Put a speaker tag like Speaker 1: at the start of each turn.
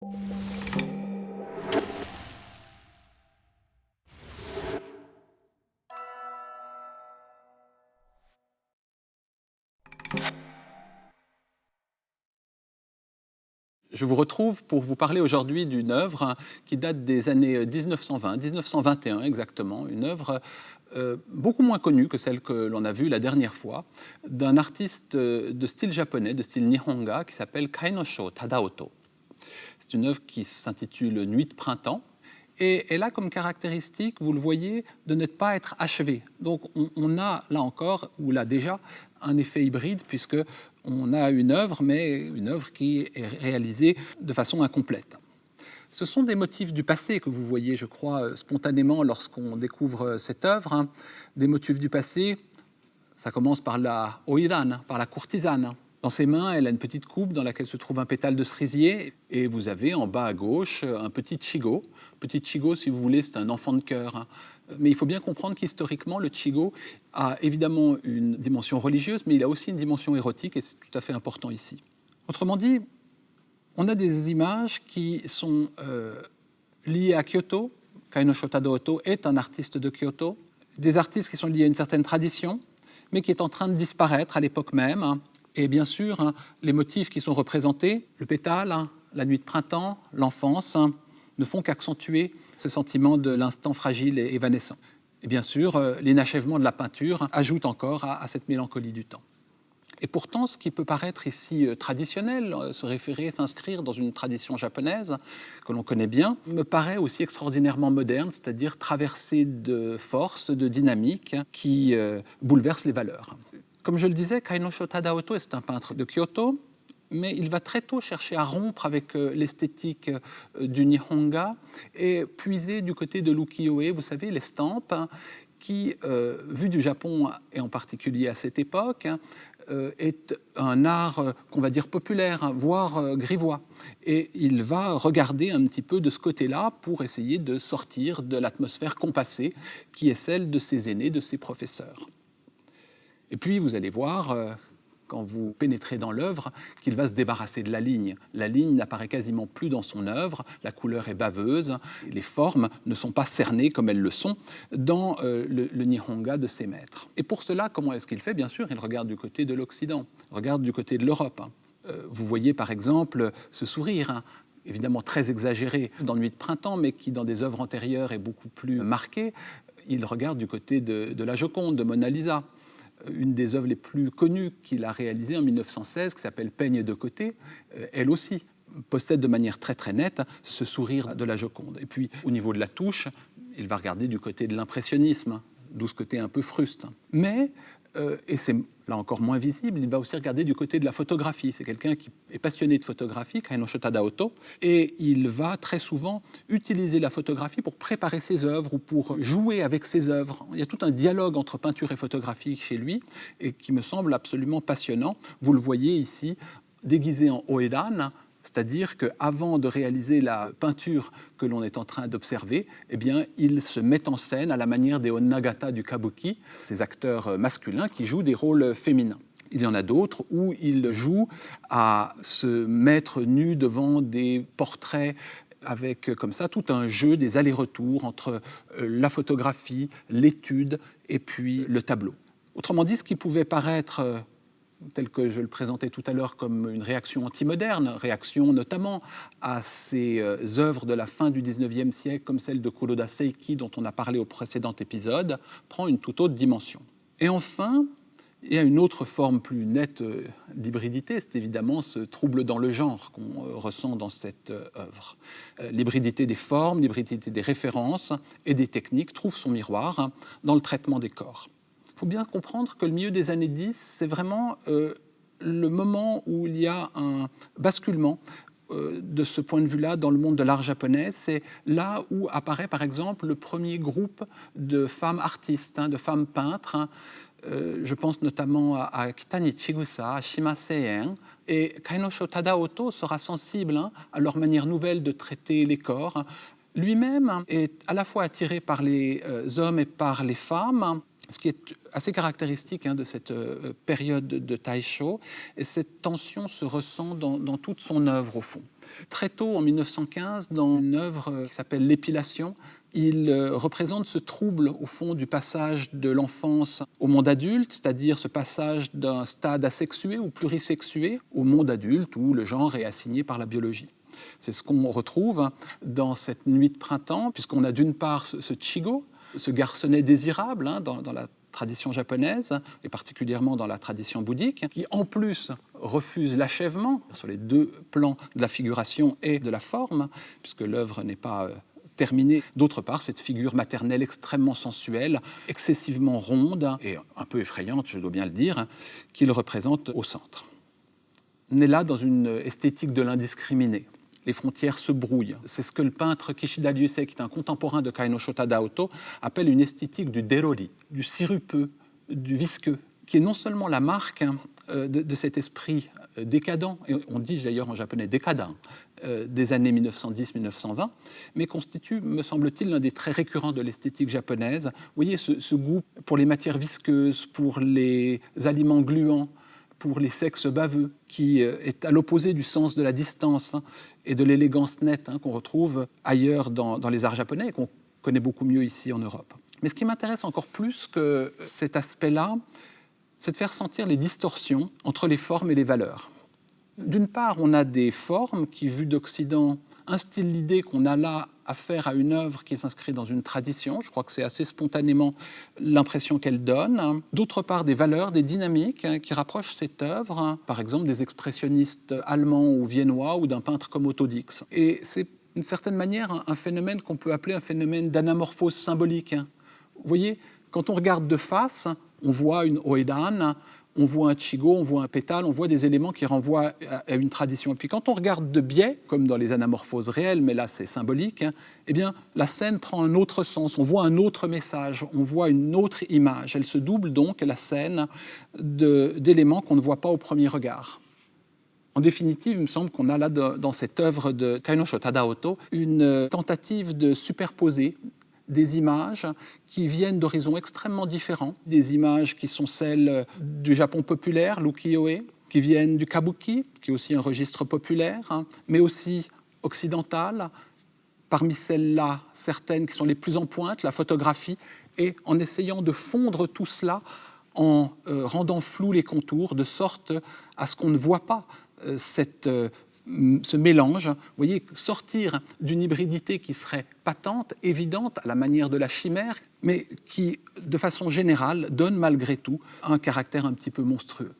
Speaker 1: Je vous retrouve pour vous parler aujourd'hui d'une œuvre qui date des années 1920, 1921 exactement, une œuvre beaucoup moins connue que celle que l'on a vue la dernière fois, d'un artiste de style japonais, de style Nihonga, qui s'appelle Kainosho Tadaoto. C'est une œuvre qui s'intitule Nuit de printemps, et elle a comme caractéristique, vous le voyez, de ne pas être achevée. Donc on a là encore, ou là déjà, un effet hybride, puisque on a une œuvre, mais une œuvre qui est réalisée de façon incomplète. Ce sont des motifs du passé que vous voyez, je crois, spontanément lorsqu'on découvre cette œuvre, hein. Des motifs du passé, ça commence par la oiran, par la courtisane. Dans ses mains, elle a une petite coupe dans laquelle se trouve un pétale de cerisier, et vous avez en bas à gauche un petit chigo. Petit chigo, si vous voulez, c'est un enfant de cœur, hein. Mais il faut bien comprendre qu'historiquement, le chigo a évidemment une dimension religieuse, mais il a aussi une dimension érotique, et c'est tout à fait important ici. Autrement dit, on a des images qui sont liées à Kyoto. Kainosho Tadaoto est un artiste de Kyoto. Des artistes qui sont liés à une certaine tradition, mais qui est en train de disparaître à l'époque même, hein. Et bien sûr, hein, les motifs qui sont représentés, le pétale, hein, la nuit de printemps, l'enfance, hein, ne font qu'accentuer ce sentiment de l'instant fragile et évanescent. Et bien sûr, l'inachèvement de la peinture ajoute encore à cette mélancolie du temps. Et pourtant, ce qui peut paraître ici traditionnel, se référer, s'inscrire dans une tradition japonaise que l'on connaît bien, me paraît aussi extraordinairement moderne, c'est-à-dire traversé de force, de dynamique qui bouleverse les valeurs. Comme je le disais, Kainosho Tadaoto est un peintre de Kyoto, mais il va très tôt chercher à rompre avec l'esthétique du Nihonga et puiser du côté de l'ukiyo-e, vous savez, l'estampe, qui, vu du Japon, et en particulier à cette époque, est un art qu'on va dire populaire, hein, voire grivois. Et il va regarder un petit peu de ce côté-là pour essayer de sortir de l'atmosphère compassée qui est celle de ses aînés, de ses professeurs. Et puis, vous allez voir, quand vous pénétrez dans l'œuvre, qu'il va se débarrasser de la ligne. La ligne n'apparaît quasiment plus dans son œuvre, la couleur est baveuse, les formes ne sont pas cernées comme elles le sont dans le Nihonga de ses maîtres. Et pour cela, comment est-ce qu'il fait? Bien sûr, il regarde du côté de l'Occident, il regarde du côté de l'Europe. Vous voyez par exemple ce sourire, hein, évidemment très exagéré dans Nuit de printemps, mais qui dans des œuvres antérieures est beaucoup plus marqué. Il regarde du côté de la Joconde, de Mona Lisa. Une des œuvres les plus connues qu'il a réalisées en 1916, qui s'appelle Peigne de côté, elle aussi possède de manière très très nette ce sourire de la Joconde. Et puis au niveau de la touche, il va regarder du côté de l'impressionnisme, d'où ce côté un peu fruste. Mais, et c'est là encore moins visible, il va aussi regarder du côté de la photographie. C'est quelqu'un qui est passionné de photographie, Kainosho Tadaoto, et il va très souvent utiliser la photographie pour préparer ses œuvres ou pour jouer avec ses œuvres. Il y a tout un dialogue entre peinture et photographie chez lui, et qui me semble absolument passionnant. Vous le voyez ici, déguisé en oedan, c'est-à-dire qu'avant de réaliser la peinture que l'on est en train d'observer, eh bien, il se met en scène à la manière des onnagata du kabuki, ces acteurs masculins qui jouent des rôles féminins. Il y en a d'autres où il joue à se mettre nu devant des portraits avec comme ça tout un jeu des allers-retours entre la photographie, l'étude et puis le tableau. Autrement dit, ce qui pouvait paraître tel que je le présentais tout à l'heure comme une réaction anti-moderne, réaction notamment à ces œuvres de la fin du XIXe siècle, comme celle de Kuroda Seiki, dont on a parlé au précédent épisode, prend une toute autre dimension. Et enfin, il y a une autre forme plus nette d'hybridité, c'est évidemment ce trouble dans le genre qu'on ressent dans cette œuvre. L'hybridité des formes, l'hybridité des références et des techniques trouve son miroir dans le traitement des corps. Il faut bien comprendre que le milieu des années 10, c'est vraiment le moment où il y a un basculement de ce point de vue-là dans le monde de l'art japonais. C'est là où apparaît par exemple le premier groupe de femmes artistes, de femmes peintres. Je pense notamment à Kitani Chigusa, à Shima Seien. Et Kainosho Tadaoto sera sensible à leur manière nouvelle de traiter les corps. lui-même est à la fois attiré par les hommes et par les femmes, ce qui est assez caractéristique de cette période de Taisho, et cette tension se ressent dans toute son œuvre au fond. Très tôt, en 1915, dans une œuvre qui s'appelle L'épilation, il représente ce trouble au fond du passage de l'enfance au monde adulte, c'est-à-dire ce passage d'un stade asexué ou plurisexué au monde adulte où le genre est assigné par la biologie. C'est ce qu'on retrouve dans cette nuit de printemps, puisqu'on a d'une part ce Chigo, ce garçonnet désirable dans la tradition japonaise, et particulièrement dans la tradition bouddhique, qui en plus refuse l'achèvement sur les deux plans de la figuration et de la forme, puisque l'œuvre n'est pas terminée. D'autre part, cette figure maternelle extrêmement sensuelle, excessivement ronde et un peu effrayante, je dois bien le dire, qu'il représente au centre. On est là dans une esthétique de l'indiscriminé. Les frontières se brouillent. C'est ce que le peintre Kishida Ryusei, qui est un contemporain de Kainosho Tadaoto, appelle une esthétique du derori, du sirupeux, du visqueux, qui est non seulement la marque de cet esprit décadent, et on dit d'ailleurs en japonais décadent, des années 1910-1920, mais constitue, me semble-t-il, l'un des traits récurrents de l'esthétique japonaise. Vous voyez ce goût pour les matières visqueuses, pour les aliments gluants, pour les sexes baveux, qui est à l'opposé du sens de la distance et de l'élégance nette qu'on retrouve ailleurs dans les arts japonais et qu'on connaît beaucoup mieux ici en Europe. Mais ce qui m'intéresse encore plus que cet aspect-là, c'est de faire sentir les distorsions entre les formes et les valeurs. D'une part, on a des formes qui, vues d'Occident, instillent l'idée qu'on a là affaire à une œuvre qui s'inscrit dans une tradition. Je crois que c'est assez spontanément l'impression qu'elle donne. D'autre part, des valeurs, des dynamiques qui rapprochent cette œuvre, par exemple des expressionnistes allemands ou viennois ou d'un peintre comme Otto Dix. Et c'est d'une certaine manière un phénomène qu'on peut appeler un phénomène d'anamorphose symbolique. Vous voyez, quand on regarde de face, on voit une oedan, on voit un chigo, on voit un pétale, on voit des éléments qui renvoient à une tradition. Et puis quand on regarde de biais, comme dans les anamorphoses réelles, mais là c'est symbolique, eh bien la scène prend un autre sens, on voit un autre message, on voit une autre image. Elle se double donc, la scène, d'éléments qu'on ne voit pas au premier regard. En définitive, il me semble qu'on a là, dans cette œuvre de Kainosho Tadaoto, une tentative de superposer des images qui viennent d'horizons extrêmement différents, des images qui sont celles du Japon populaire, l'ukiyo-e, qui viennent du kabuki, qui est aussi un registre populaire, mais aussi occidental, parmi celles-là, certaines qui sont les plus en pointe, la photographie, et en essayant de fondre tout cela en rendant flous les contours, de sorte à ce qu'on ne voit pas ce mélange, vous voyez, sortir d'une hybridité qui serait patente, évidente, à la manière de la chimère, mais qui, de façon générale, donne malgré tout un caractère un petit peu monstrueux.